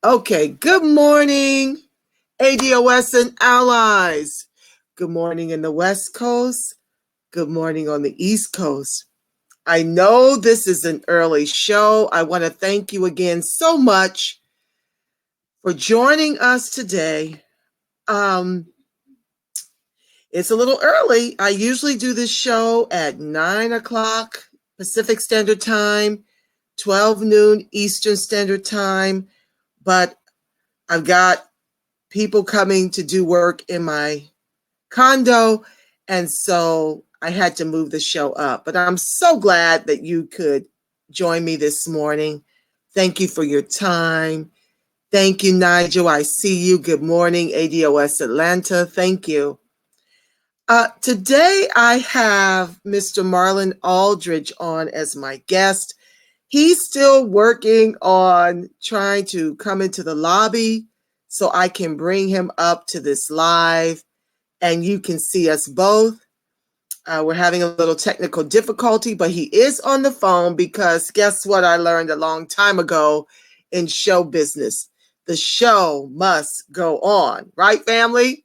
Okay, good morning, ADOS and allies. Good morning in the West Coast. Good morning on the East Coast. I know this is an early show. I want to thank you again so much for joining us today. It's a little early. I usually do this show at 9 o'clock Pacific Standard Time, 12 noon Eastern Standard Time, but I've got people coming to do work in my condo, and so I had to move the show up. But I'm so glad that you could join me this morning. Thank you for your time. Thank you, Nigel. I see you. Good morning, ADOS Atlanta. Thank you. Today I have Mr. Marlon Aldridge on as my guest. He's still working on trying to come into the lobby so I can bring him up to this live and you can see us both. We're having a little technical difficulty, but he is on the phone because guess what I learned a long time ago in show business? The show must go on, right, family?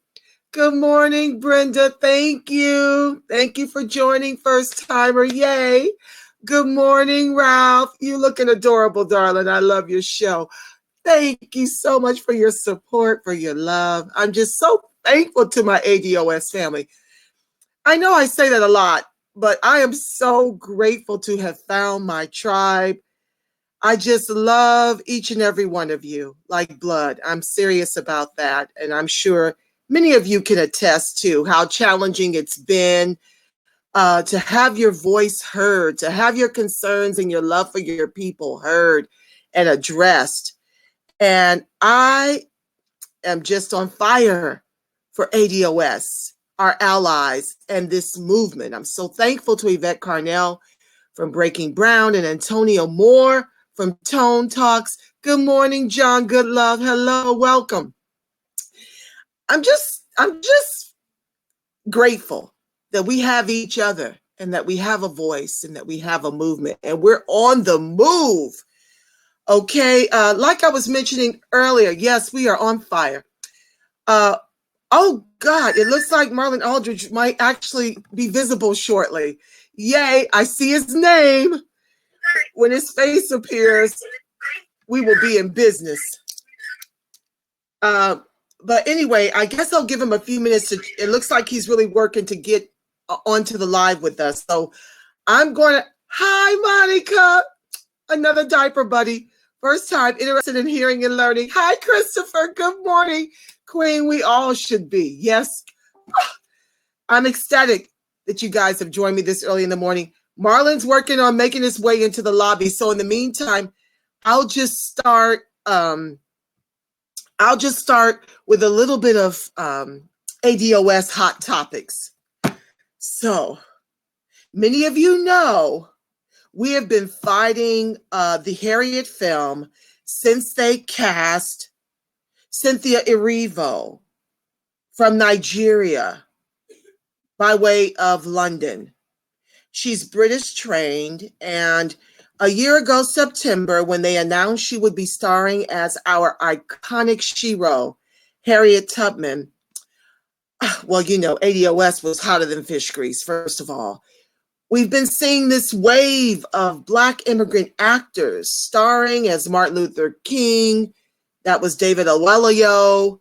Good morning, Brenda. Thank you. Thank you for joining, first timer. Yay. Good morning, Ralph. You looking adorable, darling. I love your show. Thank you so much for your support, for your love. I'm just so thankful to my ADOS family. I know I say that a lot, but I am so grateful to have found my tribe. I just love each and every one of you like blood. I'm serious about that. And I'm sure many of you can attest to how challenging it's been to have your voice heard, to have your concerns and your love for your people heard and addressed. And I am just on fire for ADOS, our allies, and this movement. I'm so thankful to Yvette Carnell from Breaking Brown and Antonio Moore from Tone Talks. Good morning, John Goodlove. Hello, welcome. I'm just grateful that we have each other and that we have a voice and that we have a movement and we're on the move. Okay, like I was mentioning earlier, yes, we are on fire. Oh God, it looks like Marlon Aldridge might actually be visible shortly. Yay, I see his name. When his face appears, we will be in business. But anyway, I guess I'll give him a few minutes. It looks like he's really working to get onto the live with us. So I'm going to, hi, Monica, another diaper buddy. First time interested in hearing and learning. Hi, Christopher. Good morning, Queen. We all should be. Yes. I'm ecstatic that you guys have joined me this early in the morning. Marlon's working on making his way into the lobby. So in the meantime, I'll just start with a little bit of ADOS hot topics. So many of you know we have been fighting the Harriet film since they cast Cynthia Erivo from Nigeria by way of London. She's British trained, and a year ago, September, when they announced she would be starring as our iconic Shiro, Harriet Tubman, well, you know, ADOS was hotter than fish grease, first of all. We've been seeing this wave of Black immigrant actors starring as Martin Luther King. That was David Oyelowo.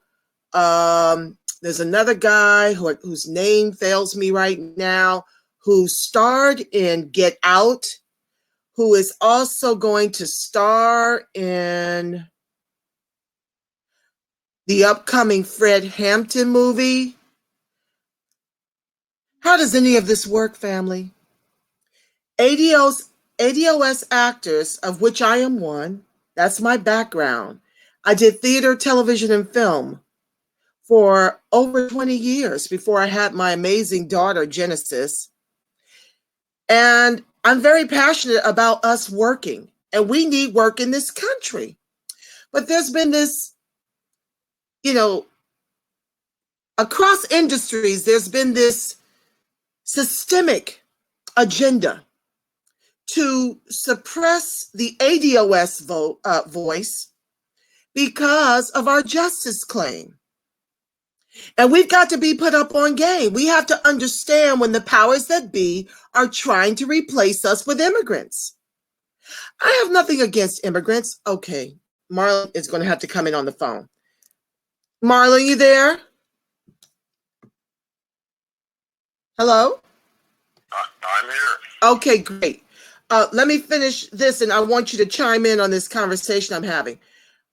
There's another guy whose name fails me right now, who starred in Get Out, who is also going to star in the upcoming Fred Hampton movie. How does any of this work, family? ADOS actors, of which I am one, that's my background. I did theater, television, and film for over 20 years before I had my amazing daughter, Genesis. And I'm very passionate about us working, and we need work in this country. But there's been this, across industries, there's been this systemic agenda to suppress the ADOS voice because of our justice claim. And we've got to be put up on game. We have to understand when the powers that be are trying to replace us with immigrants. I have nothing against immigrants. Okay, Marlon is going to have to come in on the phone. Marlon, you there? Hello? I'm here. Okay, great. Let me finish this, and I want you to chime in on this conversation I'm having,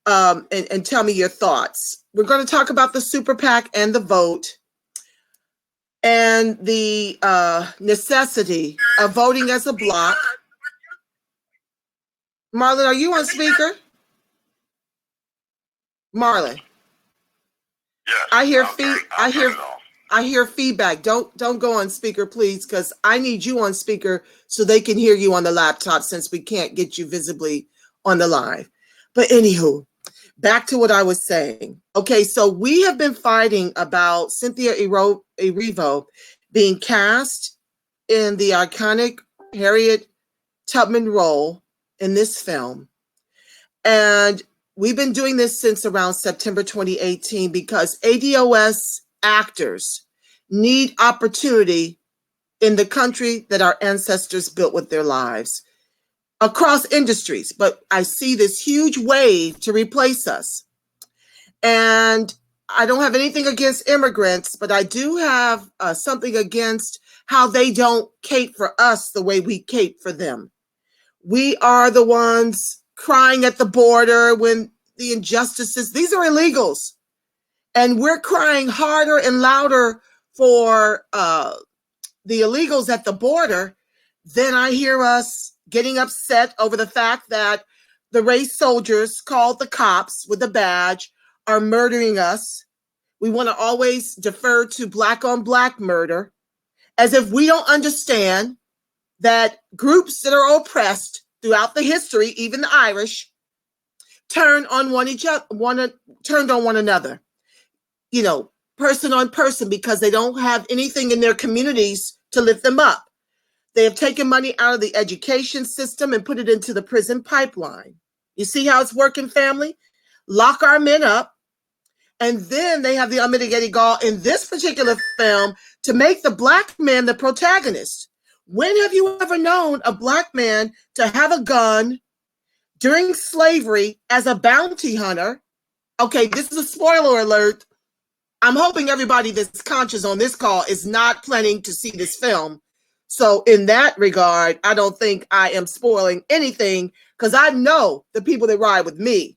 and tell me your thoughts. We're going to talk about the super PAC and the vote and the necessity of voting as a block. Marlon, are you on speaker? Marlon. Yes. I hear feedback. Don't go on speaker, please, because I need you on speaker so they can hear you on the laptop, since we can't get you visibly on the live. But anywho, back to what I was saying. Okay, so we have been fighting about Cynthia Erivo being cast in the iconic Harriet Tubman role in this film. And we've been doing this since around September 2018 because ADOS actors need opportunity in the country that our ancestors built with their lives across industries. But I see this huge wave to replace us. And I don't have anything against immigrants, but I do have something against how they don't cape for us the way we cape for them. We are the ones crying at the border when the injustices, these are illegals. And we're crying harder and louder for the illegals at the border than I hear us getting upset over the fact that the race soldiers called the cops with a badge are murdering us. We want to always defer to black on black murder, as if we don't understand that groups that are oppressed throughout the history, even the Irish, turned on one another, you know, person on person, because they don't have anything in their communities to lift them up. They have taken money out of the education system and put it into the prison pipeline. You see how it's working, family? Lock our men up. And then they have the unmitigated gall in this particular film to make the black man the protagonist. When have you ever known a black man to have a gun during slavery as a bounty hunter? Okay, this is a spoiler alert. I'm hoping everybody that's conscious on this call is not planning to see this film. So in that regard, I don't think I am spoiling anything, because I know the people that ride with me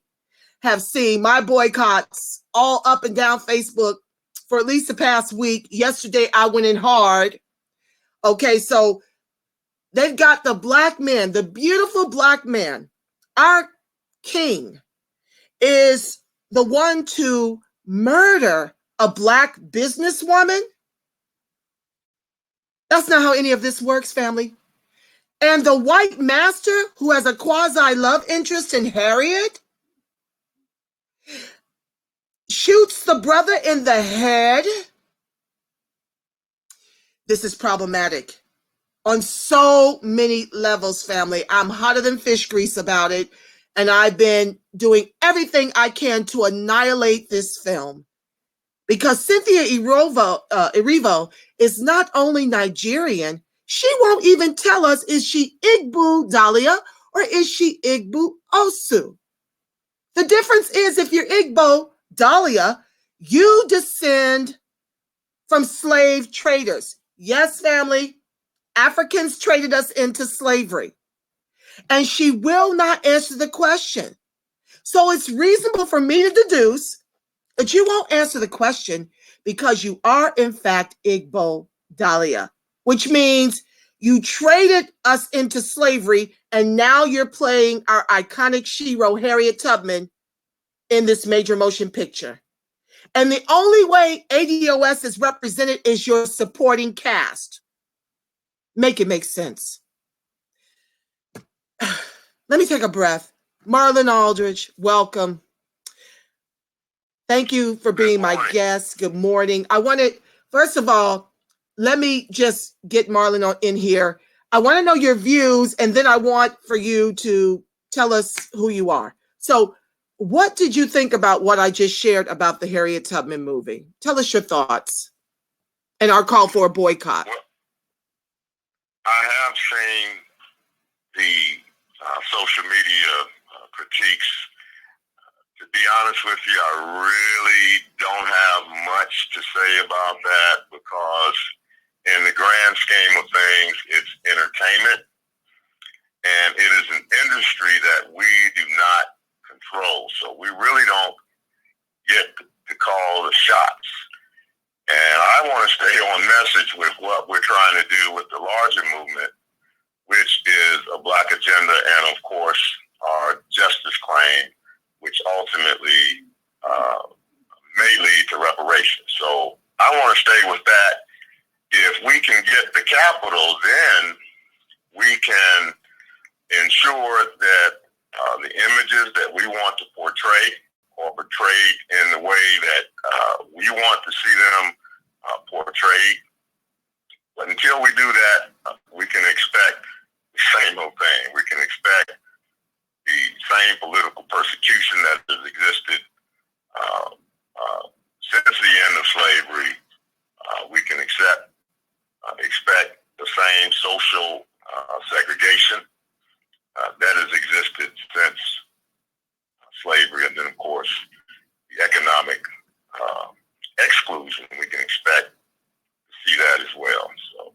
have seen my boycotts all up and down Facebook for at least the past week. Yesterday, I went in hard. Okay, so they've got the black man, the beautiful black man. Our king is the one to murder a black businesswoman. That's not how any of this works, family. And the white master, who has a quasi love interest in Harriet, shoots the brother in the head. This is problematic on so many levels, family. I'm hotter than fish grease about it, and I've been doing everything I can to annihilate this film, because Cynthia Erivo is not only Nigerian, she won't even tell us, is she Igbo Dahlia or is she Igbo Osu? The difference is, if you're Igbo Dahlia, you descend from slave traders. Yes, family, Africans traded us into slavery. And she will not answer the question. So it's reasonable for me to deduce that you won't answer the question because you are, in fact, Igbo Dahlia, which means you traded us into slavery, and now you're playing our iconic shero, Harriet Tubman, in this major motion picture. And the only way ADOS is represented is your supporting cast. Make it make sense. Let me take a breath. Marlon Aldridge, welcome. Thank you for being my guest. Good morning. I wanted, first of all, let me just get Marlon in here. I want to know your views, and then I want for you to tell us who you are. So What did you think about what I just shared about the Harriet Tubman movie? Tell us your thoughts and our call for a boycott. Well, I have seen the social media critiques. To be honest with you, I really don't have much to say about that because in the grand scheme of things, it's entertainment and it is an industry that we do not control. So we really don't get to call the shots. And I want to stay on message with what we're trying to do with the larger movement, which is a Black agenda and, of course, our justice claim, which ultimately may lead to reparations. So I want to stay with that. If we can get the capital, then we can ensure that the images that we want to portray or portrayed in the way that we want to see them portrayed. But until we do that, we can expect the same old thing. We can expect the same political persecution that has existed since the end of slavery. We can expect the same social segregation that has existed since slavery, and then, of course, the economic exclusion. We can expect to see that as well. So,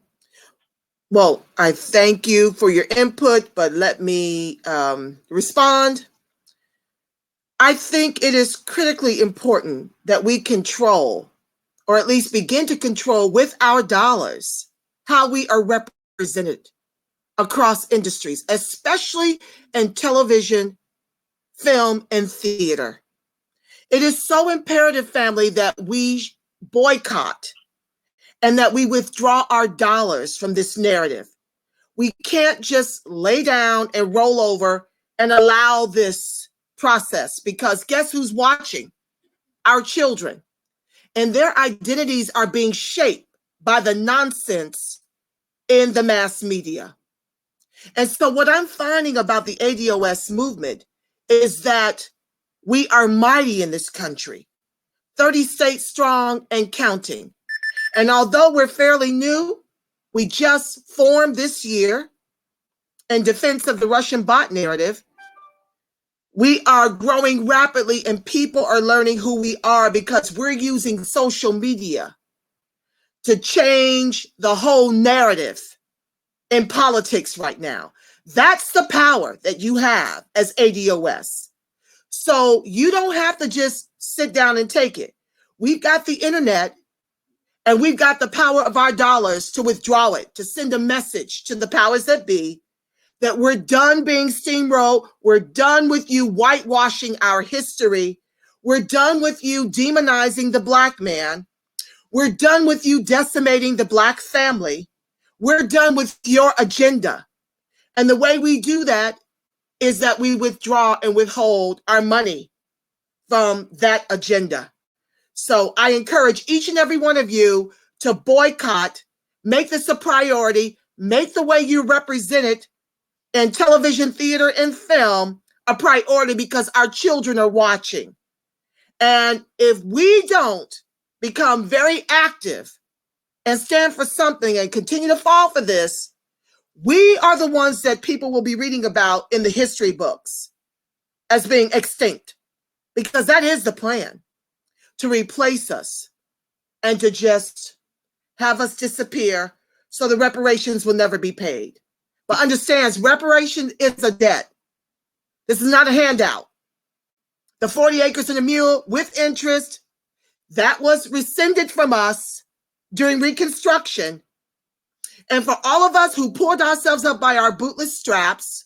well, I thank you for your input, but let me respond. I think it is critically important that we control, or at least begin to control with our dollars, how we are represented across industries, especially in television, film, and theater. It is so imperative, family, that we boycott and that we withdraw our dollars from this narrative. We can't just lay down and roll over and allow this process, because guess who's watching? Our children. And their identities are being shaped by the nonsense in the mass media. And so what I'm finding about the ADOS movement is that we are mighty in this country, 30 states strong and counting. And although we're fairly new, we just formed this year in defense of the Russian bot narrative. We are growing rapidly and people are learning who we are because we're using social media to change the whole narrative in politics right now. That's the power that you have as ADOS. So you don't have to just sit down and take it. We've got the internet and we've got the power of our dollars to withdraw it, to send a message to the powers that be that we're done being steamrolled. We're done with you whitewashing our history. We're done with you demonizing the Black man. We're done with you decimating the Black family. We're done with your agenda. And the way we do that is that we withdraw and withhold our money from that agenda. So I encourage each and every one of you to boycott, make this a priority, make the way you represent it in television, theater, and film a priority, because our children are watching. And if we don't become very active and stand for something and continue to fall for this, we are the ones that people will be reading about in the history books as being extinct, because that is the plan, to replace us and to just have us disappear so the reparations will never be paid. But understands reparation is a debt. This is not a handout. The 40 acres and a mule with interest, that was rescinded from us during Reconstruction. And for all of us who pulled ourselves up by our bootless straps,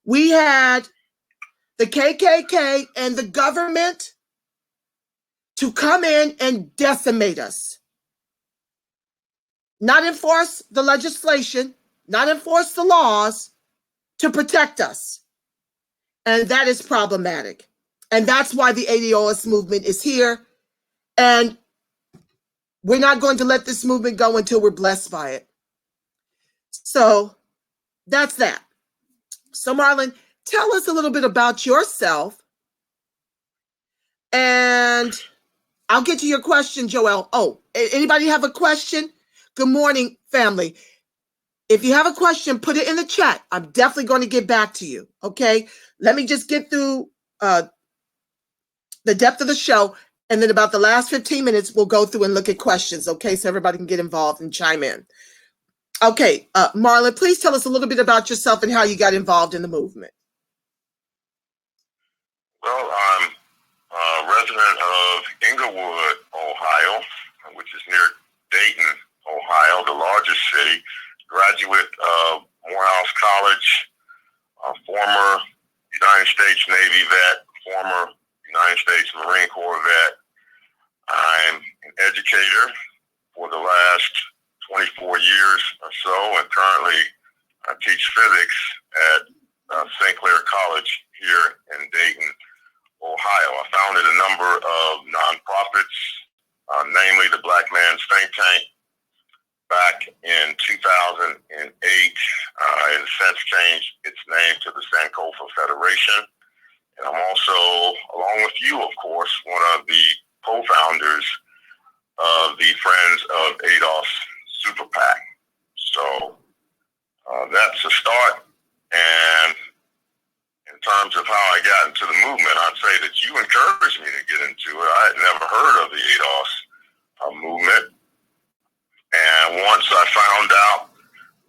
we had the KKK and the government to come in and decimate us. Not enforce the legislation, not enforce the laws to protect us. And that is problematic. And that's why the ADOS movement is here. And we're not going to let this movement go until we're blessed by it. So that's that. So Marlon, tell us a little bit about yourself And I'll get to your question, Joel. Oh, anybody have a question? Good morning, family. If you have a question, put it in the chat. I'm definitely going to get back to you. Okay. Let me just get through the depth of the show. And then about the last 15 minutes, we'll go through and look at questions. Okay. So everybody can get involved and chime in. Okay. Marlon, please tell us a little bit about yourself and how you got involved in the movement. Well, I'm a resident of Englewood, Ohio, which is near Dayton, Ohio, the largest city. Graduate of Morehouse College, former United States Navy vet, former United States Marine Corps vet. I'm an educator for the last 24 years or so, and currently I teach physics at St. Clair College here in Dayton, Ohio. I founded a number of nonprofits, namely the Black Man's Think Tank, back in 2008. It has since changed its name to the Sankofa Federation. And I'm also, along with you, of course, one of the co-founders of the Friends of ADOS Super PAC. So that's a start. And in terms of how I got into the movement, I'd say that you encouraged me to get into it. I had never heard of the ADOS movement. And once I found out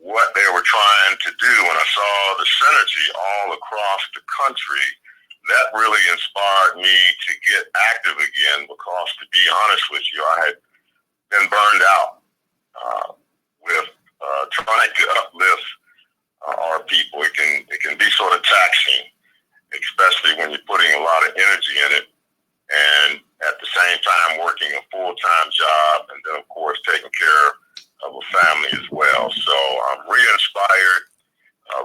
what they were trying to do, and I saw the synergy all across the country, that really inspired me to get active again, because to be honest with you, I had been burned out with trying to uplift our people. It can be sort of taxing, especially when you're putting a lot of energy in it, and at the same time working a full-time job, and then of course taking care of a family as well. So I'm re-inspired,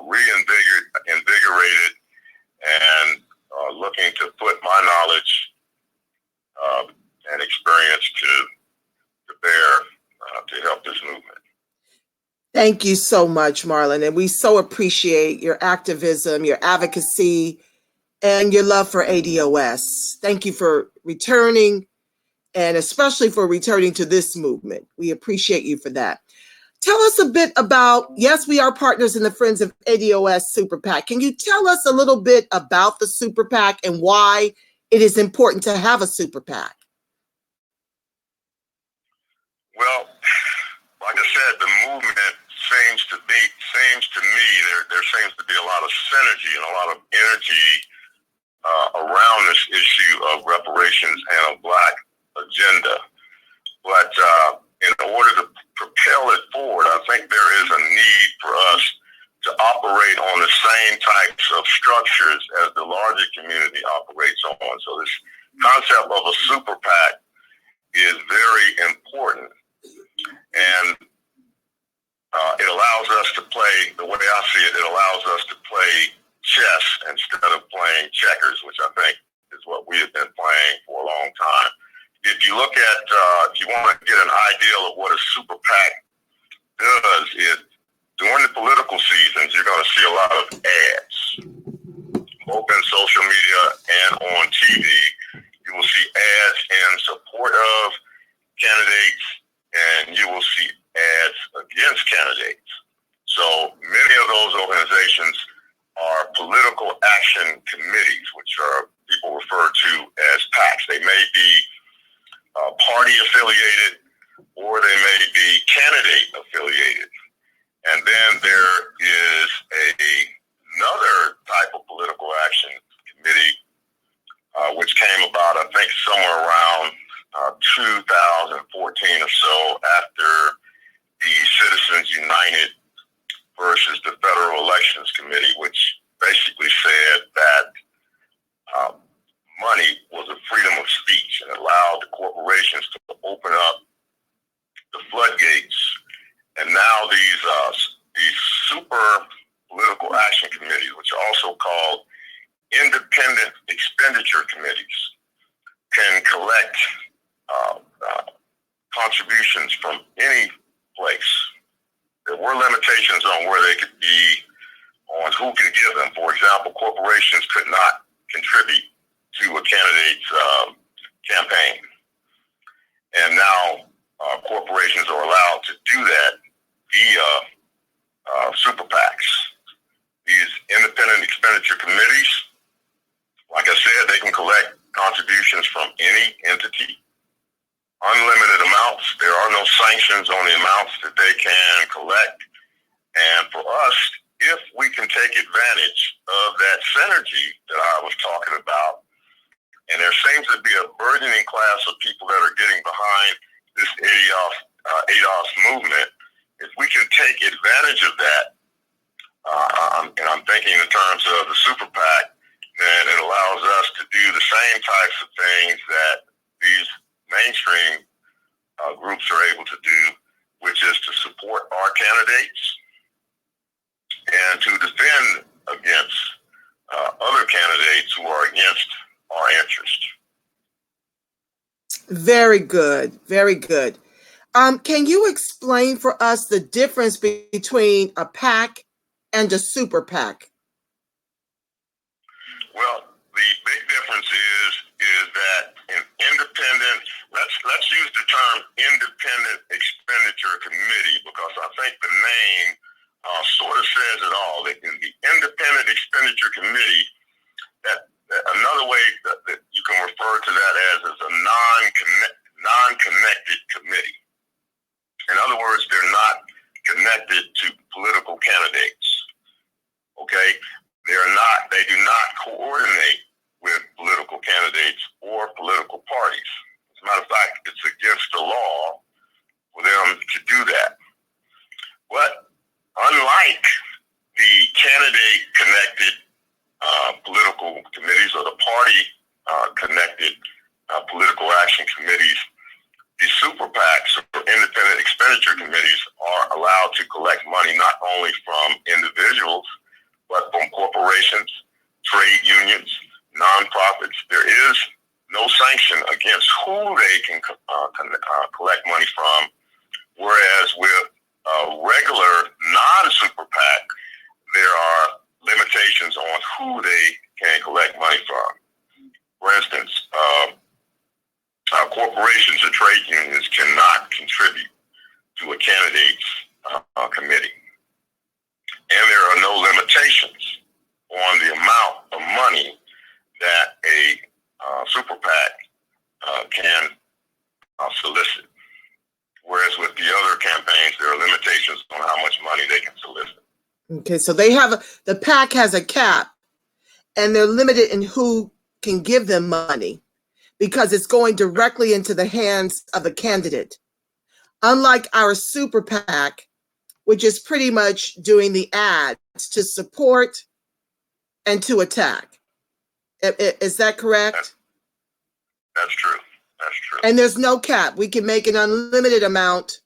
reinvigorated, and looking to put my knowledge and experience to bear to help this movement. Thank you so much, Marlon. And we so appreciate your activism, your advocacy, and your love for ADOS. Thank you for returning, and especially for returning to this movement. We appreciate you for that. Tell us a bit about, yes, we are partners in the Friends of ADOS Super PAC. Can you tell us a little bit about the Super PAC and why it is important to have a Super PAC? Well, like I said, the movement seems to me, there seems to be a lot of synergy and a lot of energy around this issue of reparations and a Black agenda. But in order to propel it forward, I think there is a need for us to operate on the same types of structures as the larger community operates on. So this concept of a super PAC is very important. And it allows us to play, the way I see it, it allows us to play chess instead of playing checkers, which I think is what we have been playing for a long time. If you look at, if you want to get an idea of what a super PAC does, is during the political seasons, you're going to see a lot of ads, both in social media and on TV. You will see ads in support of candidates, and you will see ads against candidates. So many of those organizations are political action committees, which are people refer to as PACs. They may be party affiliated, or they may be candidate affiliated. And then there is another type of political action committee, which came about, I think, somewhere around 2014 or so, after the Citizens United versus the Federal Elections Committee, which basically said that money was a freedom of speech and allowed the corporations to open up the floodgates. And now these super political action committees, which are also called independent expenditure committees, can collect contributions from any place. There were limitations on where they could be, on who could give them. For example, corporations could not contribute to a candidate's campaign. And now corporations are allowed to do that via super PACs. These independent expenditure committees, like I said, they can collect contributions from any entity, unlimited amounts. There are no sanctions on the amounts that they can collect. And for us, if we can take advantage of that synergy that I was talking about, and there seems to be a burgeoning class of people that are getting behind this ADOS movement, if we can take advantage of that, and I'm thinking in terms of the super PAC, then it allows us to do the same types of things that these mainstream groups are able to do, which is to support our candidates and to defend against other candidates who are against our interest. Very good. Very good. Can you explain for us the difference between a PAC and a super PAC? Well, the big difference is that an independent, let's use the term independent expenditure committee, because I think the name sort of says it all. The independent expenditure committee, that another way that you can refer to that as is a non-connected committee. In other words, they're not connected to political candidates. Okay? They do not coordinate with political candidates or political parties. As a matter of fact, it's against the law for them to do that. But unlike the candidate-connected political committees or the party-connected political action committees, the super PACs or independent expenditure committees are allowed to collect money not only from individuals, but from corporations, trade unions, nonprofits. There is no sanction against who they can collect money from, whereas with a regular non-super PAC, there are limitations on who they can collect money from. For instance, corporations or trade unions cannot contribute to a candidate's committee. And there are no limitations on the amount of money that a super PAC can solicit. Whereas with the other campaigns, there are limitations on how much money they can solicit. Okay, so the PAC has a cap, and they're limited in who can give them money because it's going directly into the hands of the candidate. Unlike our super PAC, which is pretty much doing the ads to support and to attack. Is that correct? That's true. That's true. And there's no cap. We can make an unlimited amount.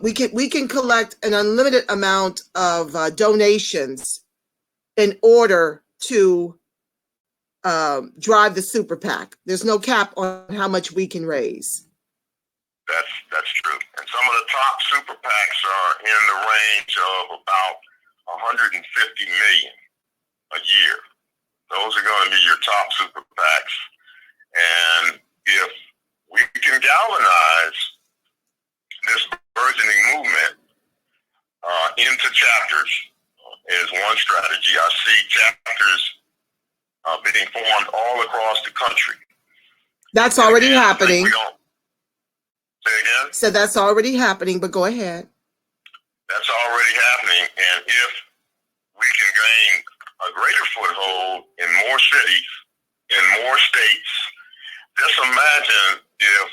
We can collect an unlimited amount of donations in order to drive the super PAC. There's no cap on how much we can raise. That's true. And some of the top super PACs are in the range of about 150 million a year. Those are going to be your top super PACs. And if we can galvanize this burgeoning movement into chapters is one strategy. I see chapters being formed all across the country. That's already happening. Say again? So that's already happening, but go ahead. That's already happening. And if we can gain a greater foothold in more cities, in more states, just imagine if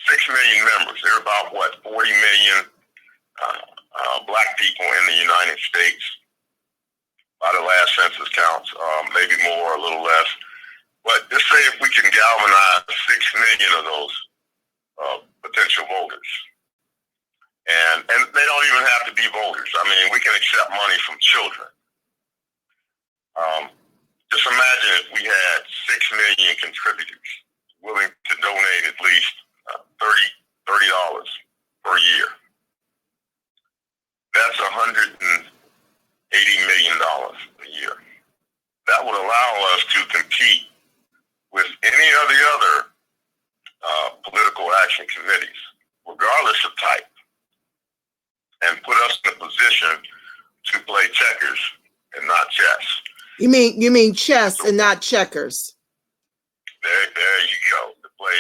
6 million members, there are about, 40 million black people in the United States by the last census counts, maybe more, a little less. But just say if we can galvanize 6 million of those potential voters. And they don't even have to be voters. I mean, we can accept money from children. Just imagine if we had 6 million contributors willing to donate at least $30 per year. That's $180 million a year. That would allow us to compete with any of the other political action committees, regardless of type, and put us in a position to play checkers and not chess. You mean chess and not checkers? There you go. To play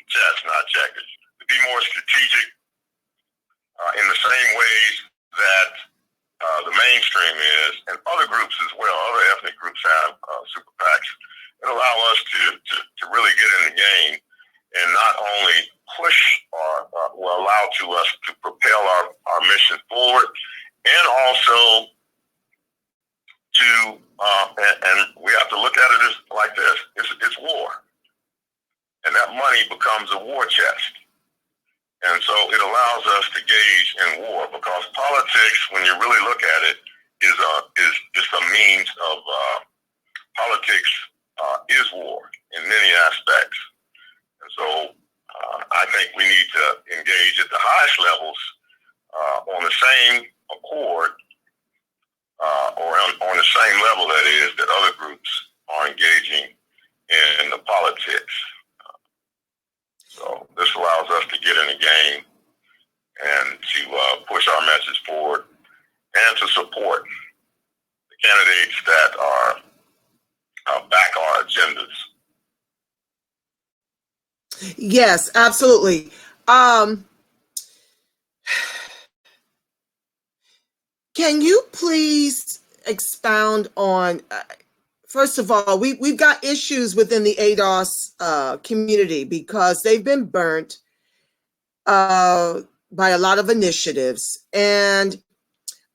chess, not checkers. To be more strategic in the same ways that the mainstream is, and other groups as well. Other ethnic groups have super PACs that allow us to really get in the game and not only push or will allow to us to propel our mission forward, and also to and we have to look at it as like this: it's war, and that money becomes a war chest. And so it allows us to gauge in war, because politics, when you really look at it, is just a means of politics is war in many aspects. And so I think we need to engage at the highest levels on the same accord or on the same level, that is, that other groups are engaging in the politics. So this allows us to get in the game and to push our message forward and to support the candidates that are back our agendas. Yes, absolutely. Can you please expound on, first of all, we've got issues within the ADOS community because they've been burnt by a lot of initiatives. And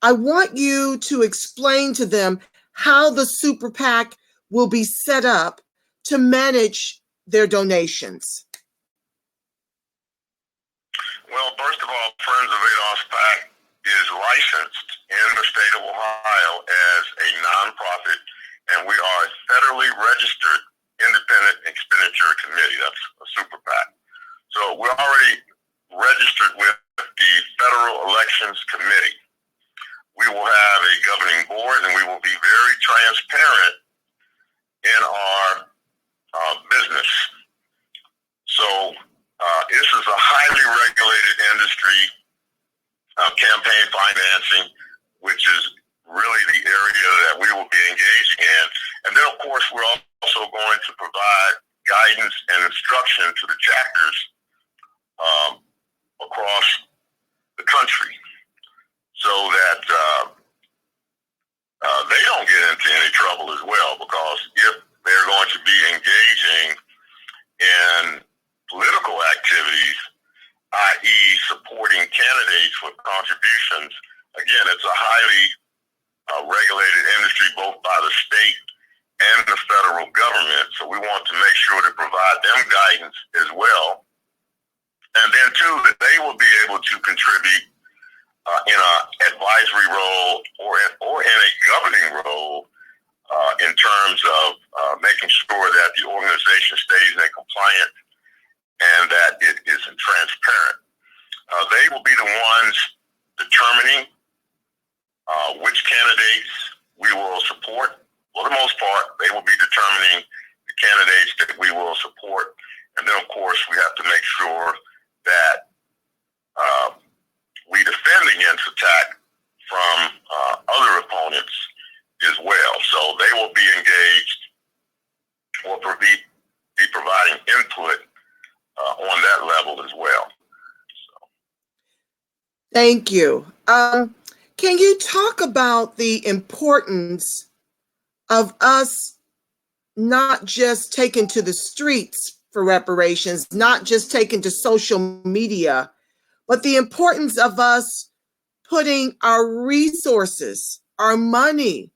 I want you to explain to them how the Super PAC will be set up to manage their donations. Well, first of all, Friends of ADOS PAC is licensed in the state of Ohio as a nonprofit, and we are a federally registered independent expenditure committee. That's a Super PAC. So we're already registered with the Federal Elections Committee. We will have a governing board, and we will be very transparent in our business. So this is a highly regulated industry, campaign financing, which is really the area that we will be engaging in. And then, of course, we're also going to provide guidance and instruction to the chapters across the country, so that they don't get into any trouble as well, because if they're going to be engaging in political activities, i.e. supporting candidates with contributions, again, it's a highly regulated industry both by the state and the federal government, so we want to make sure to provide them guidance as well. And then, too, that they will be able to contribute in an advisory role or in a governing role in terms of making sure that the organization stays in compliant and that it is transparent. They will be the ones determining which candidates we will support. For the most part, they will be determining the candidates that we will support. And then, of course, we have to make sure that we defend against attack from other opponents as well. So they will be engaged or be providing input on that level as well. So. Thank you. Can you talk about the importance of us not just taking to the streets for reparations, not just taking to social media, but the importance of us putting our resources, our money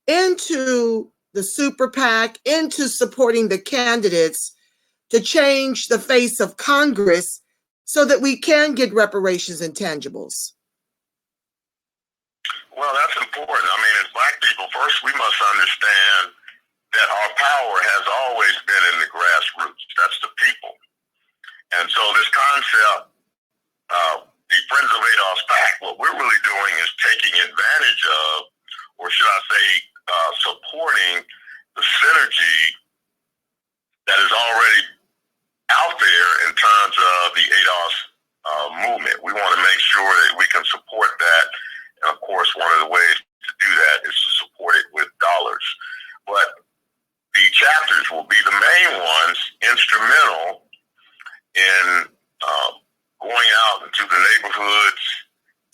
into the Super PAC, into supporting the candidates to change the face of Congress so that we can get reparations and tangibles? Well, that's important. I mean, as Black people, first we must understand that our power has always been in the grassroots. That's the people. And so this concept, the Friends of ADOS PAC, what we're really doing is taking advantage of, or should I say, supporting the synergy will be the main ones instrumental in going out into the neighborhoods,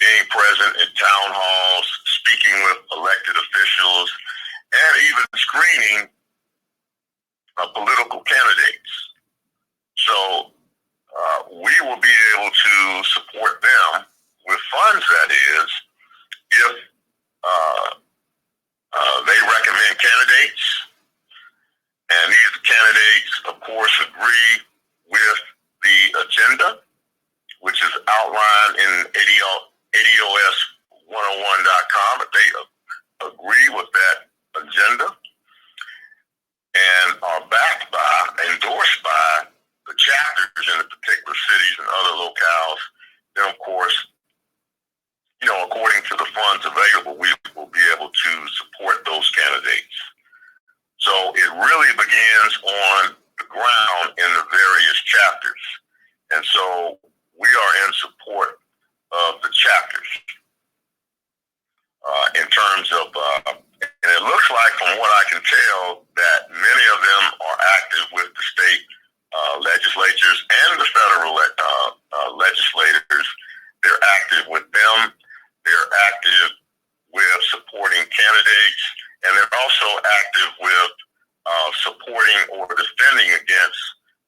being present in town halls, speaking with elected officials, and even screening political candidates. So we will be able to support them with funds, that is, if they recommend candidates, and these candidates, of course, agree with the agenda, which is outlined in ADOS101.com. If they agree with that agenda and are backed by, endorsed by the chapters in the particular cities and other locales, then of course, according to the funds available, we will be able to support those candidates. So it really begins on the ground in the various chapters. And so we are in support of the chapters in terms of, and it looks like from what I can tell that many of them are active with the state legislatures and the federal legislators. They're active with them. They're active with supporting candidates, and they're also active with supporting or defending against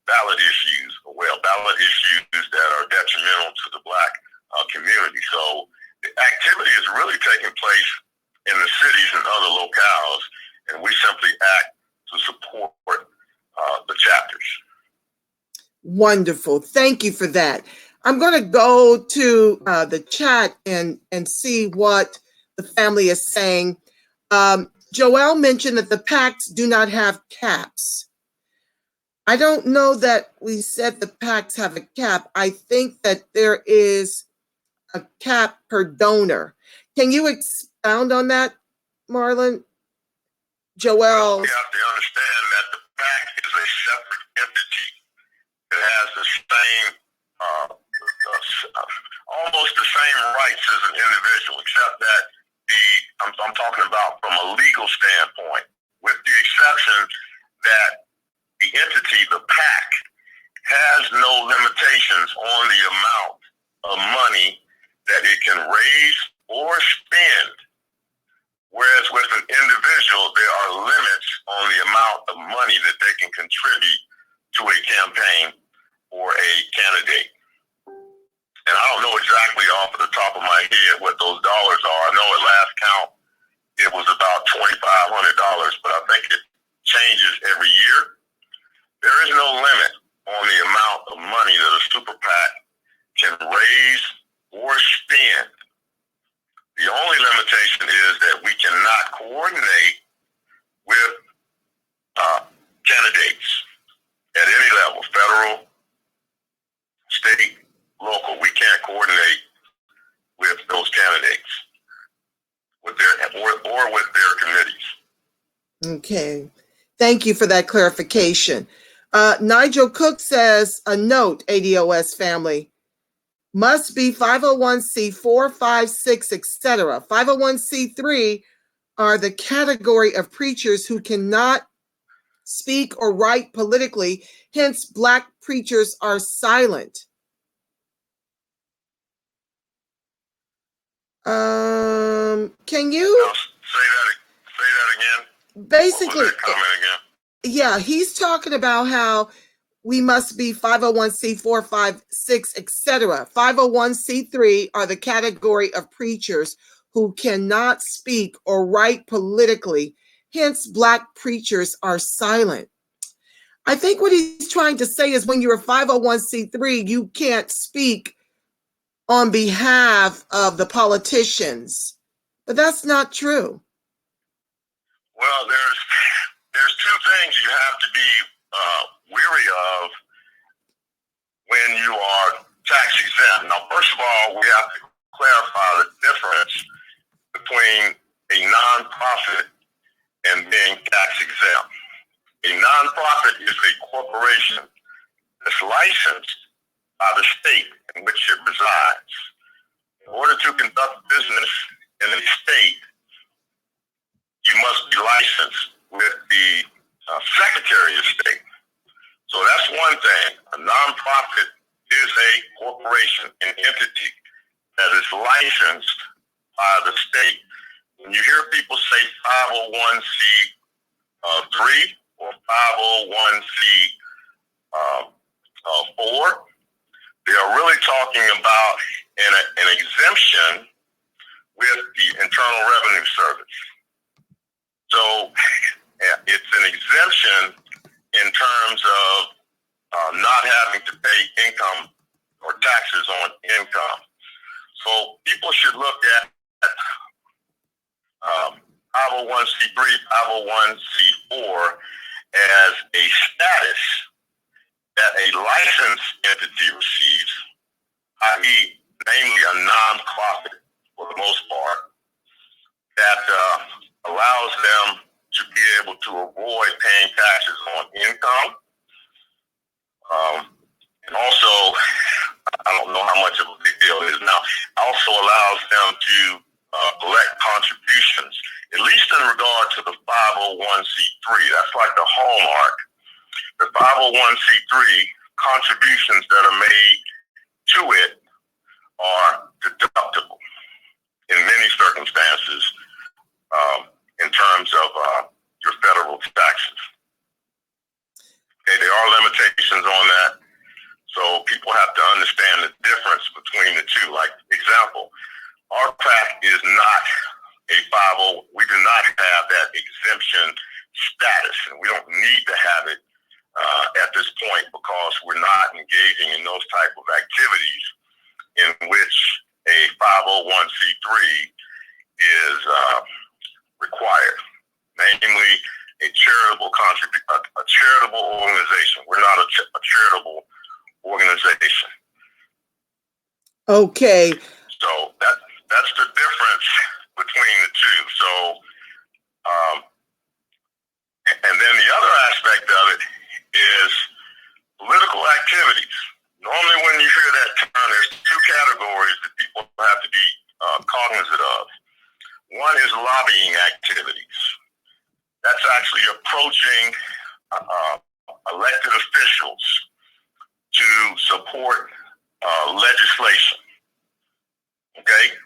ballot issues that are detrimental to the Black community. So the activity is really taking place in the cities and other locales, and we simply act to support the chapters. Wonderful. Thank you for that. I'm going to go to the chat and see what the family is saying. Joelle mentioned that the PACs do not have caps. I don't know that we said the PACs have a cap. I think that there is a cap per donor. Can you expound on that, Marlon? Joelle. You have to understand that the PAC is a separate entity. It has the same, almost the same rights as an individual, except that I'm talking about from a legal standpoint, with the exception that the entity, the PAC, has no limitations on the amount of money that it can raise or spend. Whereas with an individual, there are limits on the amount of money that they can contribute to a campaign or a candidate. And I don't know exactly off the top of my head what those dollars are. I know at last count, it was about $2,500, but I think it changes every year. There is no limit on the amount of money that a super PAC can raise or spend. The only limitation is that we cannot coordinate with candidates at any level, federal, state, local. We can't coordinate with those candidates with their or with their committees. Okay. Thank you for that clarification. Nigel Cook says, a note, ADOS family, must be 501c4, 5, 6, etc. 501c3 are the category of preachers who cannot speak or write politically, hence Black preachers are silent. Can you say that again? Basically, comment again? Yeah, he's talking about how we must be 501c4, 5, 6, etc. 501c3 are the category of preachers who cannot speak or write politically. Hence, Black preachers are silent. I think what he's trying to say is when you're a 501c3, you can't speak on behalf of the politicians. But that's not true. Well, there's two things you have to be weary of when you are tax exempt. Now, first of all, we have to clarify the difference between a nonprofit and being tax exempt. A nonprofit is a corporation that's licensed by the state in which it resides. In order to conduct business in a state, you must be licensed with the Secretary of that's one thing. A nonprofit is a corporation, an entity that is licensed by the state. When you hear people say 501c3 or 501c4, they are really talking about an exemption with the Internal Revenue Service. So it's an exemption in terms of not having to pay income or taxes on income. So people should look at 501c3, 501c4 as a status that a licensed entity receives, i.e., namely a nonprofit for the most part, that allows them to be able to avoid paying taxes on income. And also, I don't know how much of a big deal it is now, also allows them to collect contributions, at least in regard to the 501c3. That's like the hallmark. The 501c3 contributions that are made to it are deductible in many circumstances in terms of your federal taxes. Okay, there are limitations on that. So people have to understand the difference between the two. Like, example, our PAC is not a 50, we do not have that exemption status, and we don't need to have it at this point because we're not engaging in those type of activities in which a 501c3 is required, namely a charitable organization. We're not a charitable organization. Okay. So that's the difference between the two. So, and then the other aspect of it is political activities. Normally when you hear that term, there's two categories that people have to be cognizant of. One is lobbying activities. That's actually approaching elected officials to support legislation. Okay?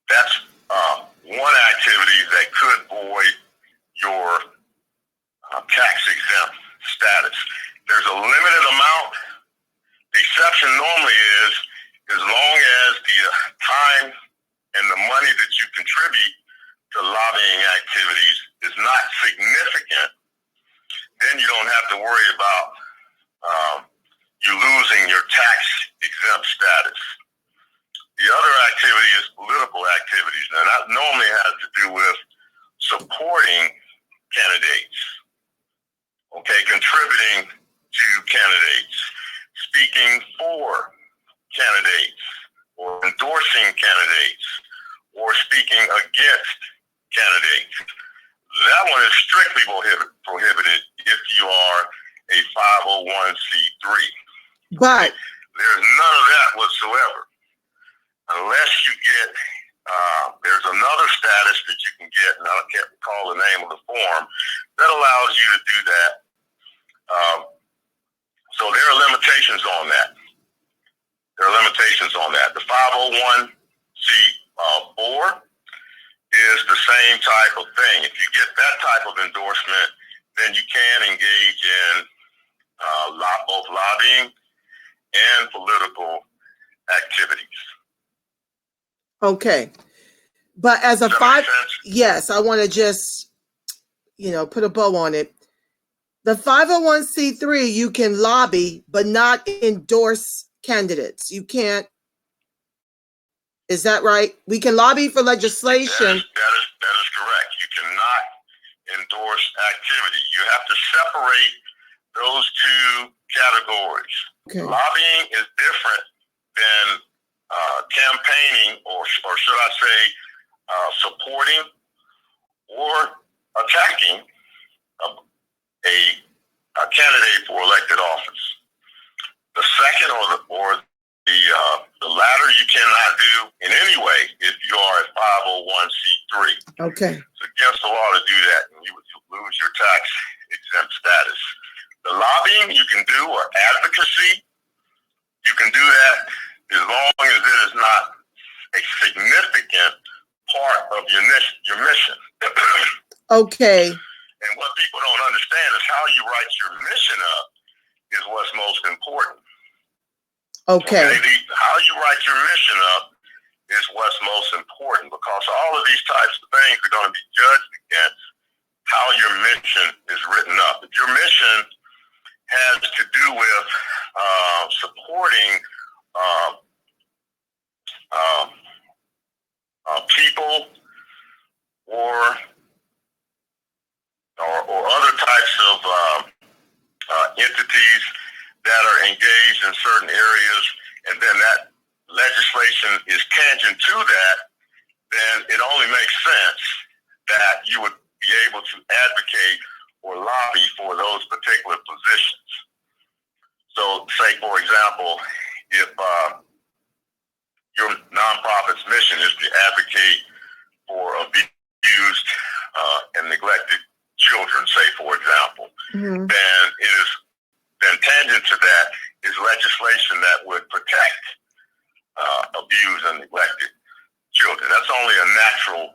That's one activity that could void your tax exempt status. There's a limited amount. The exception normally is as long as the time and the money that you contribute to lobbying activities is not significant, then you don't have to worry about you losing your tax exempt status. The other activity is political activities. Now that normally has to do with supporting candidates, okay, contributing to candidates, speaking for candidates, or endorsing candidates, or speaking against candidates. That one is strictly prohibited if you are a 501c3. But there's none of that whatsoever, unless you get, there's another status that you can get, and I can't recall the name of the form, that allows you to do that. So there are limitations on that. The 501c4 is the same type of thing. If you get that type of endorsement, then you can engage in both lobbying and political activities. Okay. But as a yes, I want to just, put a bow on it. The 501c3, you can lobby, but not endorse candidates. You can't. Is that right? We can lobby for legislation. That is correct. You cannot endorse activity. You have to separate those two categories. Okay. Lobbying is different than campaigning, or should I say, supporting or attacking a candidate for elected office. The second or the latter you cannot do in any way if you are a 501c3. Okay. It's against the law to do that, and you would lose your tax exempt status. The lobbying you can do, or advocacy, you can do that as long as it is not a significant part of your mission. Okay. And what people don't understand is how you write your mission up is what's most important. Okay. How you write your mission up is what's most important, because all of these types of things are going to be judged against how your mission is written up. If your mission has to do with supporting people or other types of entities that are engaged in certain areas, and then that legislation is tangent to that, then it only makes sense that you would be able to advocate or lobby for those particular positions. So, say, for example, if your nonprofit's mission is to advocate for abused and neglected children, say, for example, then tangent to that is legislation that would protect abused and neglected children. That's only a natural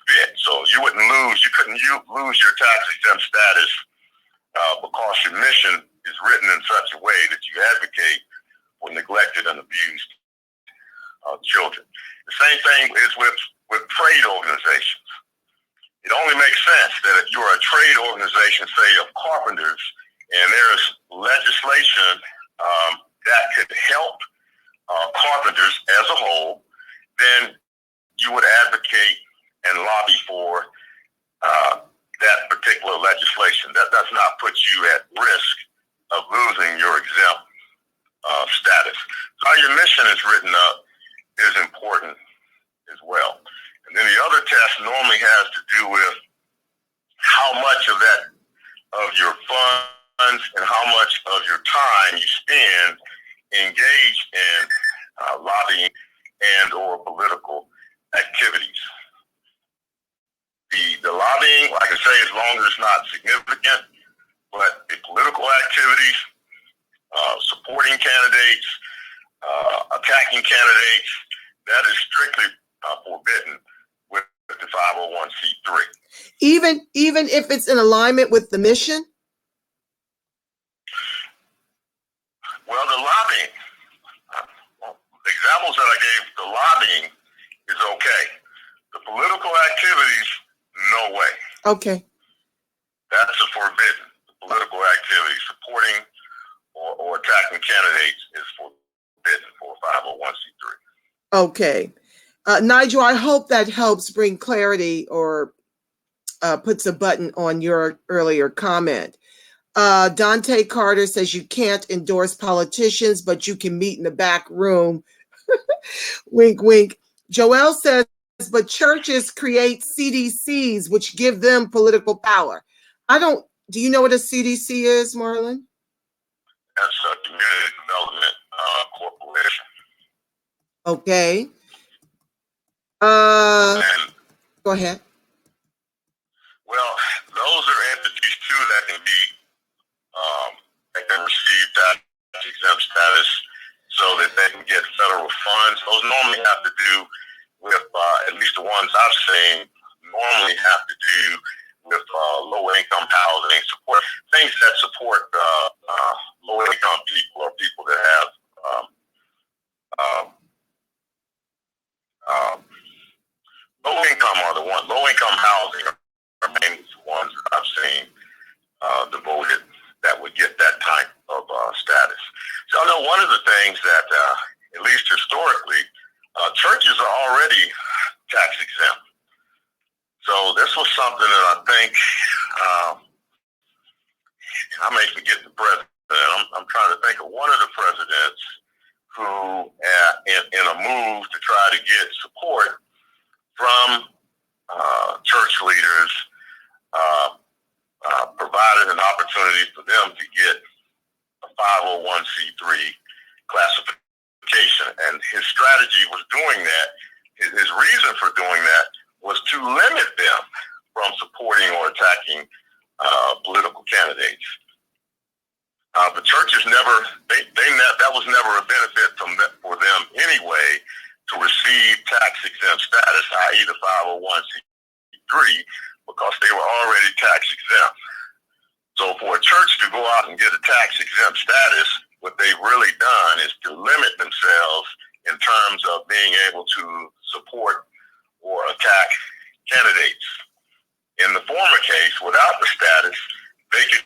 fit. So you couldn't lose your tax exempt status because your mission is written in such a way that you advocate for neglected and abused children. The same thing is with trade organizations. It only makes sense that if you're a trade organization, say of carpenters, and there's legislation that could help carpenters as a whole, then you would advocate and lobby for that particular legislation. That does not put you at risk of losing your exempt status. So how your mission is written up is important as well. And then the other test normally has to do with how much of your funds and how much of your time you spend engaged in lobbying and or political activities. The lobbying, like I say, as long as it's not significant, but the political activities, supporting candidates, attacking candidates, that is strictly forbidden with the 501c3. Even if it's in alignment with the mission? Well, the lobbying, the examples that I gave, the lobbying is okay. The political activities, no way. Okay. That's a forbidden. The political activities, supporting or attacking candidates is forbidden for 501c3. Okay. Nigel, I hope that helps bring clarity or puts a button on your earlier comment. Dante Carter says you can't endorse politicians, but you can meet in the back room. Wink, wink. Joel says, but churches create CDCs, which give them political power. Do you know what a CDC is, Marlon? That's a community development corporation. Okay. Go ahead. Well, those are entities too that can receive tax exempt status so that they can get federal funds. Those normally have to do with, at least the ones I've seen, normally have to do with low-income housing support, things that support low-income people or people that have low-income are the ones. Low-income housing are mainly the ones that I've seen devoted that would get that type of status. So I know one of the things that, at least historically, churches are already tax exempt. So this was something that I think, I may forget the president. I'm trying to think of one of the presidents who, in a move to try to get support from church leaders, provided an opportunity for them to get a 501c3 classification. And his strategy was doing that. His reason for doing that was to limit them from supporting or attacking political candidates. The churches that was never a benefit for them anyway to receive tax-exempt status, i.e. the 501c3, because they were already tax-exempt. So for a church to go out and get a tax-exempt status, what they've really done is to limit themselves in terms of being able to support or attack candidates. In the former case, without the status, they could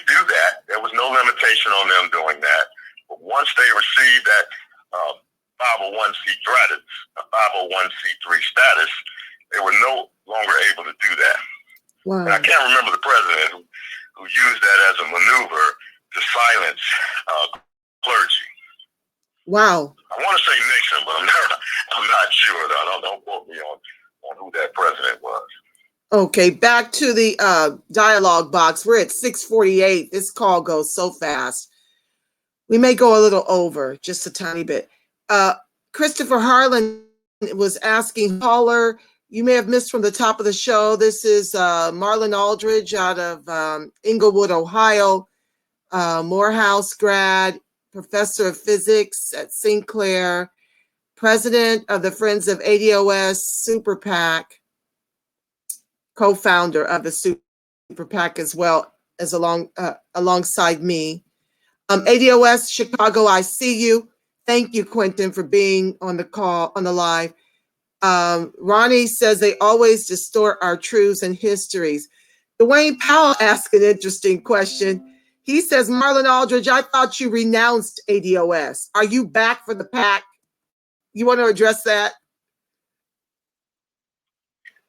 do that. There was no limitation on them doing that. But once they received that 501c3 status, they were no longer able to do that. Wow. And I can't remember the president who used that as a maneuver to silence clergy. Wow. I want to say Nixon, but I'm not sure. Don't quote me on who that president was. Okay, back to the dialogue box. We're at 6:48. This call goes so fast. We may go a little over, just a tiny bit. Christopher Harlan was asking, caller, you may have missed from the top of the show. This is Marlon Aldridge out of Inglewood, Ohio, Morehouse grad, professor of physics at Sinclair, president of the Friends of ADOS Super PAC, co-founder of the Super PAC as well as alongside me. ADOS Chicago, I see you. Thank you, Quentin, for being on the call, on the live. Ronnie says they always distort our truths and histories. Dwayne Powell asked an interesting question. He says, Marlon Aldridge, I thought you renounced ADOS. Are you back for the PAC? You want to address that?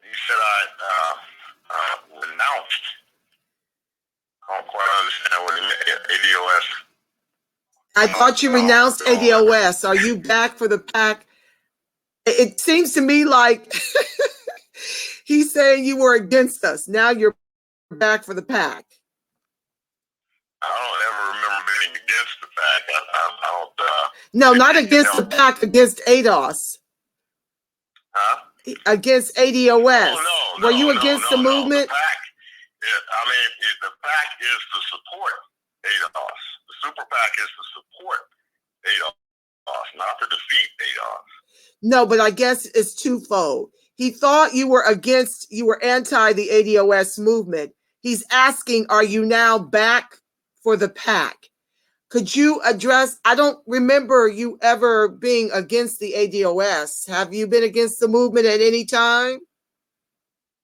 You said I renounced. I don't quite understand what he meant. ADOS. I thought you renounced ADOS. Are you back for the PAC? It seems to me like he's saying you were against us. Now you're back for the PAC. I don't ever remember being against the PAC. I don't. No, not against the PAC, against ADOS. Huh? Against ADOS. Oh, Were you against the movement? The PAC, the PAC is to support ADOS. The Super PAC is to support ADOS, not to defeat ADOS. No, but I guess it's twofold. He thought you were anti the ADOS movement. He's asking, are you now back for the PAC? Could you address, I don't remember you ever being against the ADOS. Have you been against the movement at any time?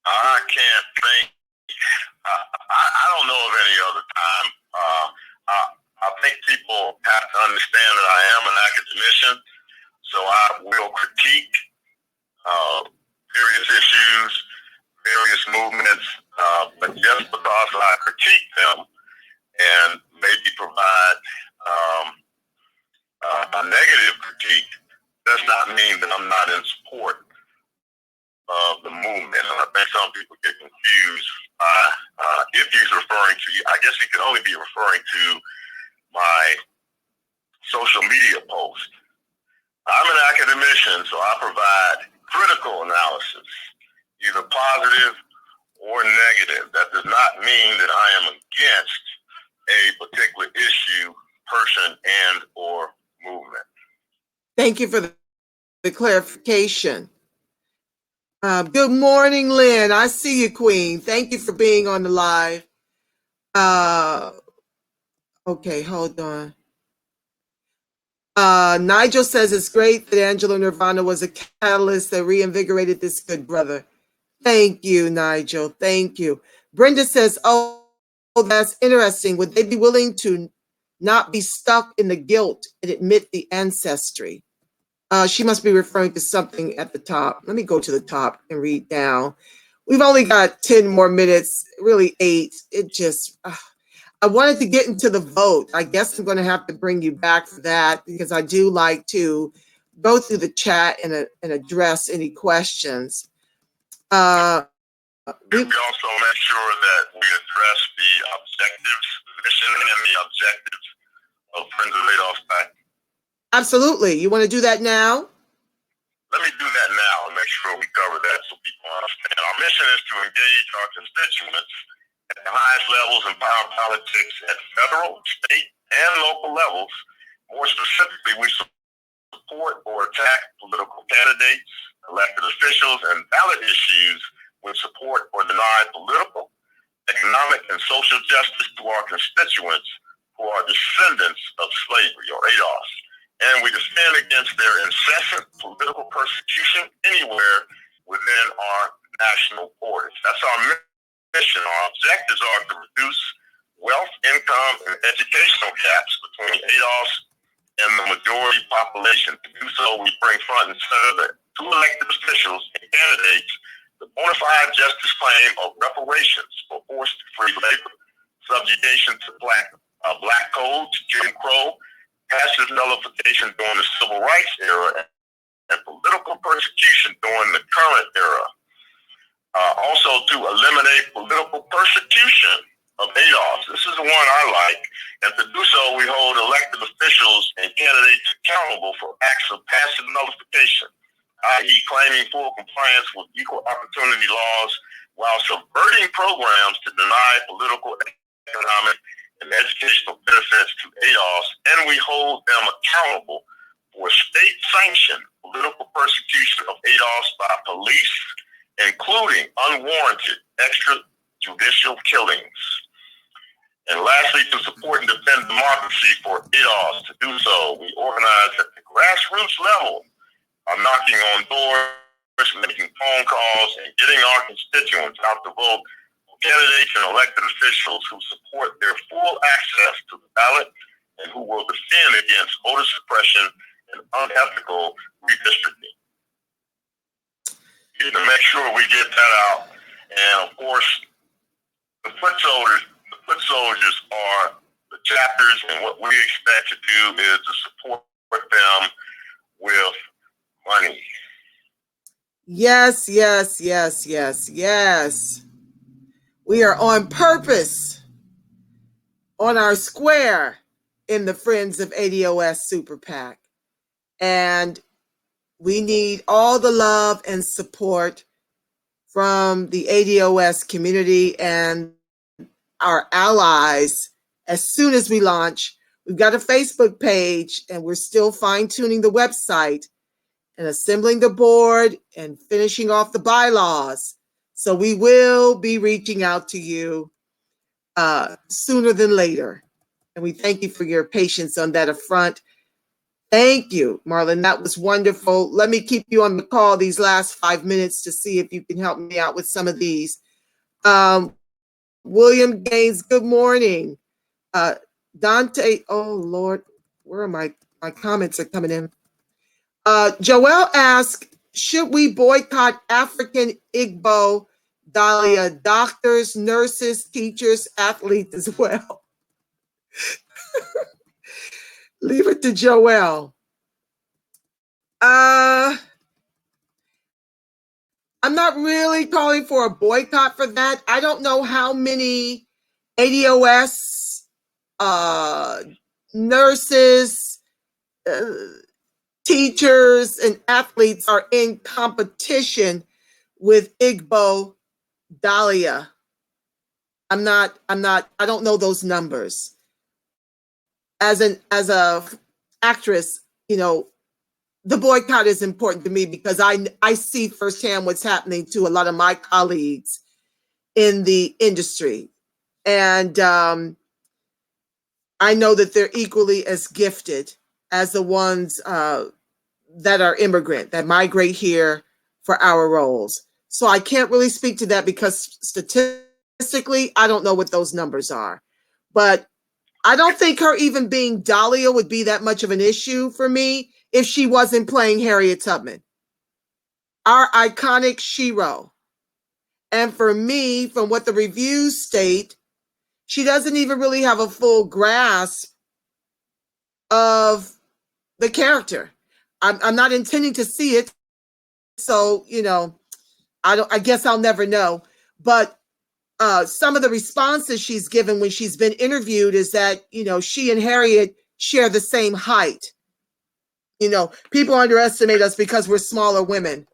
I can't think. I don't know of any other time. I think people have to understand that I am an academician, so I will critique various issues, various movements, but just because I critique them and maybe provide a negative critique does not mean that I'm not in support of the movement. And I think some people get confused if he's referring to, I guess he could only be referring to my social media post. I'm an academician, so I provide critical analysis, either positive or negative. That does not mean that I am against a particular issue, person, and or movement. Thank you for the clarification. Good morning, Lynn. I see you, Queen. Thank you for being on the live. Okay, hold on. Nigel says it's great that Angelo Nirvana was a catalyst that reinvigorated this good brother. Thank you, Nigel. Thank you. Brenda says, oh, that's interesting. Would they be willing to not be stuck in the guilt and admit the ancestry? She must be referring to something at the top. Let me go to the top and read down. We've only got 10 more minutes, really 8. It just, I wanted to get into the vote. I guess I'm going to have to bring you back for that because I do like to go through the chat and address any questions. We also make sure that we address the objectives, mission, and the objectives of Friends of ADOS PAC. Absolutely. You want to do that now? Let me do that now and make sure we cover that so people understand. Our mission is to engage our constituents at the highest levels in power politics at federal, state, and local levels. More specifically, we support or attack political candidates, elected officials, and ballot issues with support or deny political, economic, and social justice to our constituents who are descendants of slavery, or ADOS. And we defend against their incessant political persecution anywhere within our national borders. That's our mission. Our objectives are to reduce wealth, income, and educational gaps between ADOS and the majority population. To do so, we bring front and center to elected officials and candidates the bona fide justice claim of reparations for forced free labor, subjugation to black codes, Jim Crow, passive nullification during the civil rights era, and political persecution during the current era. Also to eliminate political persecution of ADOS. This is the one I like. And to do so, we hold elected officials and candidates accountable for acts of passive nullification, i.e. claiming full compliance with equal opportunity laws while subverting programs to deny political, economic, and educational benefits to ADOS, and we hold them accountable for state-sanctioned political persecution of ADOS by police, including unwarranted extrajudicial killings. And lastly, to support and defend democracy for ADOS. To do so, we organize at the grassroots level, are knocking on doors, making phone calls, and getting our constituents out to vote for candidates and elected officials who support their full access to the ballot and who will defend against voter suppression and unethical redistricting. We need to make sure we get that out. And of course, the foot soldiers are the chapters, and what we expect to do is to support them with money. Yes, yes, yes, yes, yes. We are on purpose on our square in the Friends of ADOS Super PAC. And we need all the love and support from the ADOS community and our allies as soon as we launch. We've got a Facebook page, and we're still fine-tuning the website and assembling the board and finishing off the bylaws. So we will be reaching out to you sooner than later. And we thank you for your patience on that affront. Thank you, Marlon. That was wonderful. Let me keep you on the call these last 5 minutes to see if you can help me out with some of these. William Gaines, good morning. Dante, oh Lord, where are my comments are coming in. Joel asked, should we boycott African Igbo Dahlia doctors, nurses, teachers, athletes as well? Leave it to Joel. I'm not really calling for a boycott for that. I don't know how many ADOS nurses, teachers, and athletes are in competition with Igbo Dahlia. I don't know those numbers. As a actress, you know, the boycott is important to me because I see firsthand what's happening to a lot of my colleagues in the industry. And I know that they're equally as gifted as the ones that are immigrant, that migrate here for our roles. So I can't really speak to that because statistically, I don't know what those numbers are. But I don't think her even being Dahlia would be that much of an issue for me if she wasn't playing Harriet Tubman, our iconic Shiro. And for me, from what the reviews state, she doesn't even really have a full grasp of the character. I'm not intending to see it. So, you know, I guess I'll never know. But some of the responses she's given when she's been interviewed is that, you know, she and Harriet share the same height. You know, people underestimate us because we're smaller women.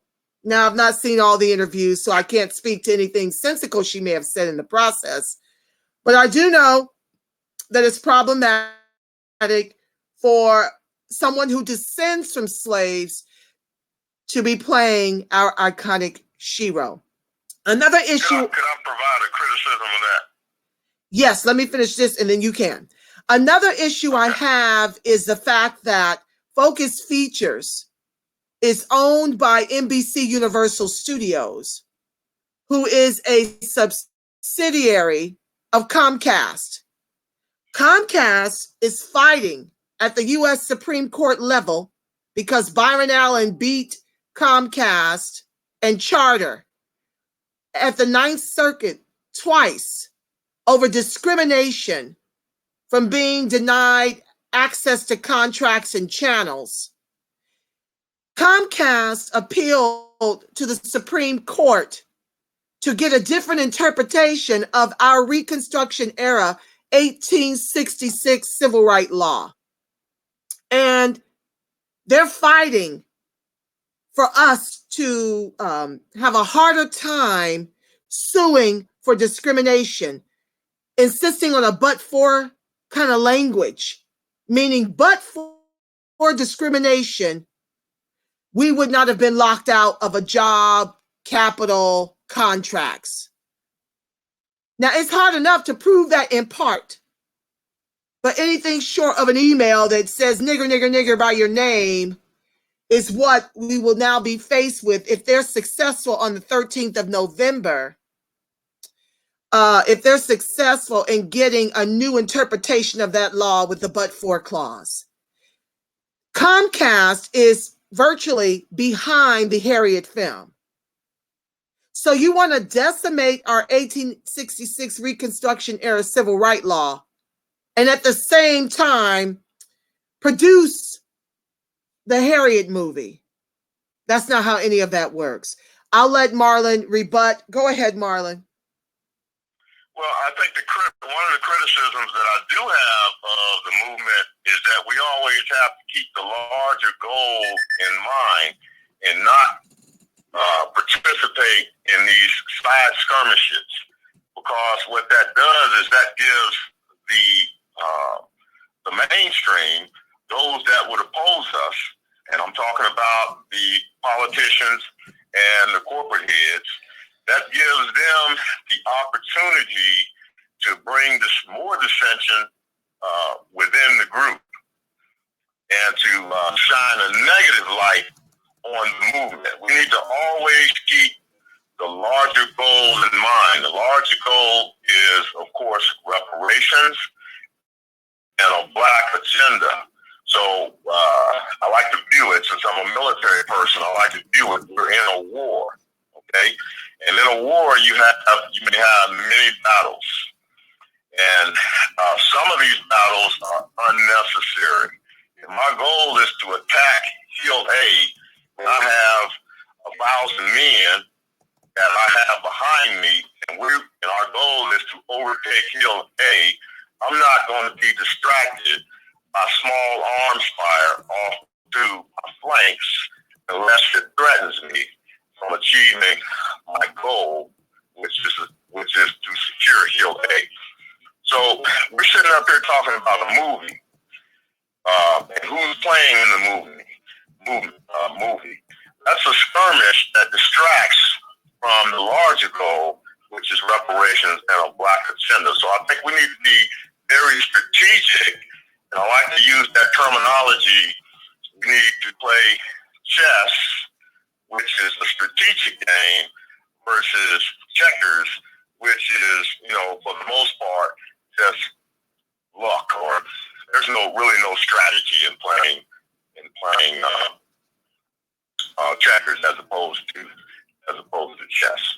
Now, I've not seen all the interviews, so I can't speak to anything sensical she may have said in the process. But I do know that it's problematic for someone who descends from slaves to be playing our iconic Shiro. Another issue. Could I provide a criticism of that? Yes, let me finish this and then you can. Another issue I have is the fact that Focus Features is owned by NBC Universal Studios, who is a subsidiary of Comcast. Comcast is fighting at the U.S. Supreme Court level because Byron Allen beat Comcast and Charter at the Ninth Circuit twice over discrimination from being denied access to contracts and channels. Comcast appealed to the Supreme Court to get a different interpretation of our Reconstruction era 1866 civil rights law. And they're fighting for us to have a harder time suing for discrimination, insisting on a but-for kind of language, meaning but for discrimination, we would not have been locked out of a job, capital, contracts. Now, it's hard enough to prove that in part, but anything short of an email that says nigger, nigger, nigger by your name is what we will now be faced with if they're successful on the 13th of November. If they're successful in getting a new interpretation of that law with the but-for clause. Comcast is virtually behind the Harriet film. So you want to decimate our 1866 Reconstruction era civil rights law and at the same time produce the Harriet movie. That's not how any of that works. I'll let Marlon rebut. Go ahead, Marlon. Well, I think one of the criticisms that I do have of the movement is that we always have to keep the larger goal in mind and not participate in these side skirmishes, because what that does is that gives the mainstream, those that would oppose us, and I'm talking about the politicians and the corporate heads, that gives them the opportunity to bring this more dissension within the group and to shine a negative light on the movement. We need to always keep the larger goal in mind. The larger goal is, of course, reparations and a Black agenda. So I like to view it, since I'm a military person, I like to view it, we're in a war, okay? And in a war, you may have many battles. And some of these battles are unnecessary. And my goal is to attack Hill A when I have 1,000 men that I have behind me, and our goal is to overtake Hill A. I'm not going to be distracted by small arms fire off to my flanks unless it threatens me from achieving my goal, which is to secure Hill A. So we're sitting up here talking about a movie, and who's playing in the movie. That's a skirmish that distracts from the larger goal, which is reparations and a Black agenda. So I think we need to be very strategic, and I like to use that terminology. We need to play chess, which is a strategic game, versus checkers, which is, for the most part, just luck, or there's really no strategy in playing checkers as opposed to chess.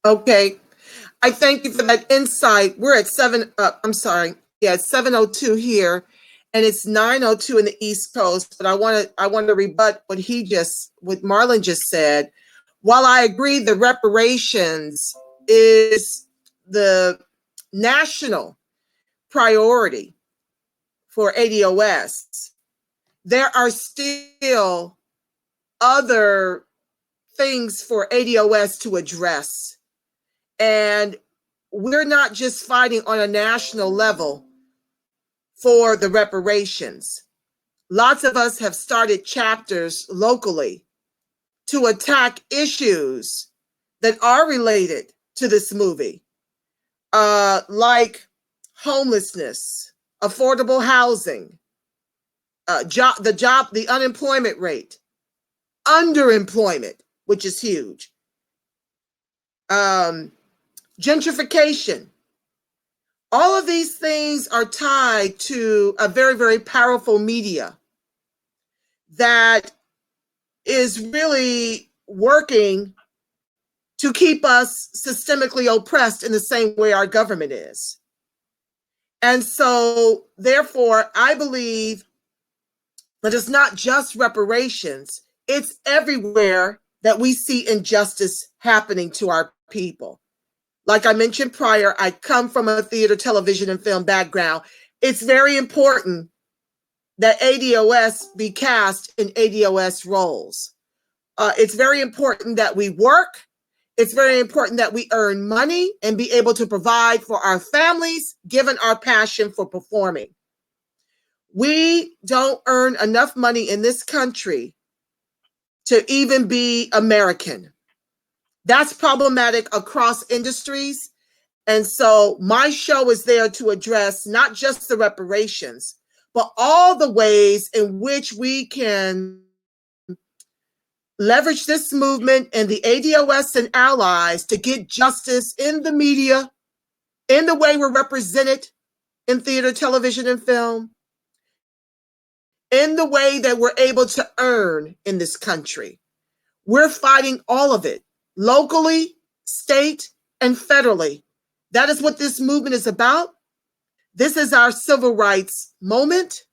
Okay, I thank you for that insight. We're at 7:02 here, and it's 9:02 in the East Coast. But I want to rebut what Marlon just said. While I agree the reparations is the national priority for ADOS, there are still other things for ADOS to address. And we're not just fighting on a national level for the reparations. Lots of us have started chapters locally to attack issues that are related to this movie, like homelessness, affordable housing, the unemployment rate, underemployment, which is huge, gentrification. All of these things are tied to a very, very powerful media that is really working to keep us systemically oppressed in the same way our government is. And so, therefore, I believe that it's not just reparations, it's everywhere that we see injustice happening to our people. Like I mentioned prior, I come from a theater, television, and film background. It's very important that ADOS be cast in ADOS roles. It's very important that we work. It's very important that we earn money and be able to provide for our families, given our passion for performing. We don't earn enough money in this country to even be American. That's problematic across industries. And so my show is there to address not just the reparations, but all the ways in which we can leverage this movement and the ADOS and allies to get justice in the media, in the way we're represented in theater, television, and film, in the way that we're able to earn in this country. We're fighting all of it, locally, state, and federally. That is what this movement is about. This is our civil rights moment,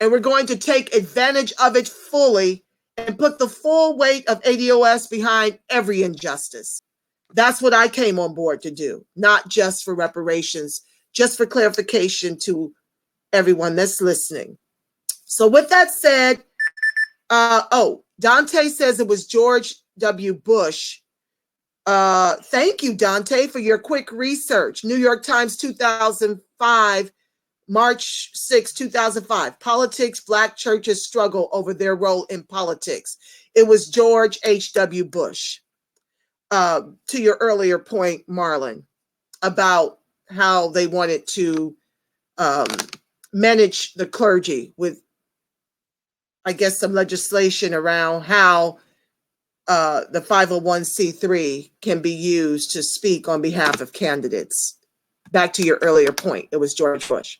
and we're going to take advantage of it fully and put the full weight of ADOS behind every injustice. That's what I came on board to do, not just for reparations, just for clarification to everyone that's listening. So with that said, Dante says it was George W. Bush. Thank you, Dante, for your quick research. New York Times 2005, March 6, 2005. Politics, Black churches struggle over their role in politics. It was George H.W. Bush. To your earlier point, Marlon, about how they wanted to manage the clergy with, I guess, some legislation around how the 501c3 can be used to speak on behalf of candidates. Back to your earlier point, it was George Bush.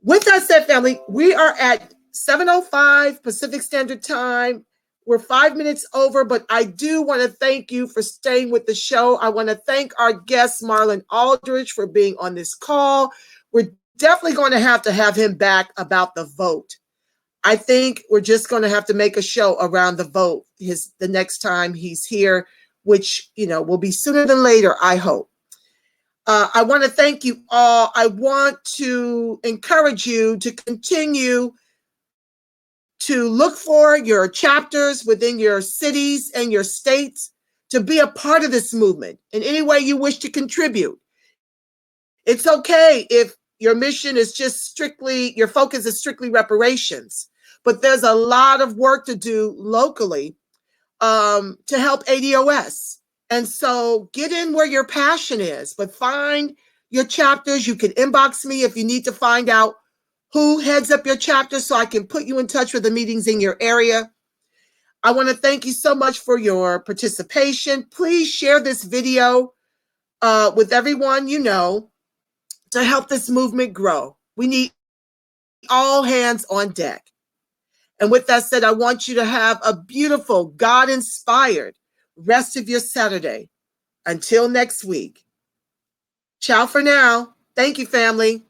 With that said, family, we are at 7:05 Pacific Standard Time. We're 5 minutes over, but I do want to thank you for staying with the show. I want to thank our guest, Marlon Aldridge, for being on this call. We're definitely going to have him back about the vote. I think we're just going to have to make a show around the vote the next time he's here, which, will be sooner than later, I hope. I want to thank you all. I want to encourage you to continue to look for your chapters within your cities and your states to be a part of this movement in any way you wish to contribute. It's okay if your mission is just your focus is strictly reparations, but there's a lot of work to do locally to help ADOS. And so get in where your passion is, but find your chapters. You can inbox me if you need to find out who heads up your chapter so I can put you in touch with the meetings in your area. I want to thank you so much for your participation. Please share this video with everyone you know to help this movement grow. We need all hands on deck. And with that said, I want you to have a beautiful, God-inspired rest of your Saturday. Until next week. Ciao for now. Thank you, family.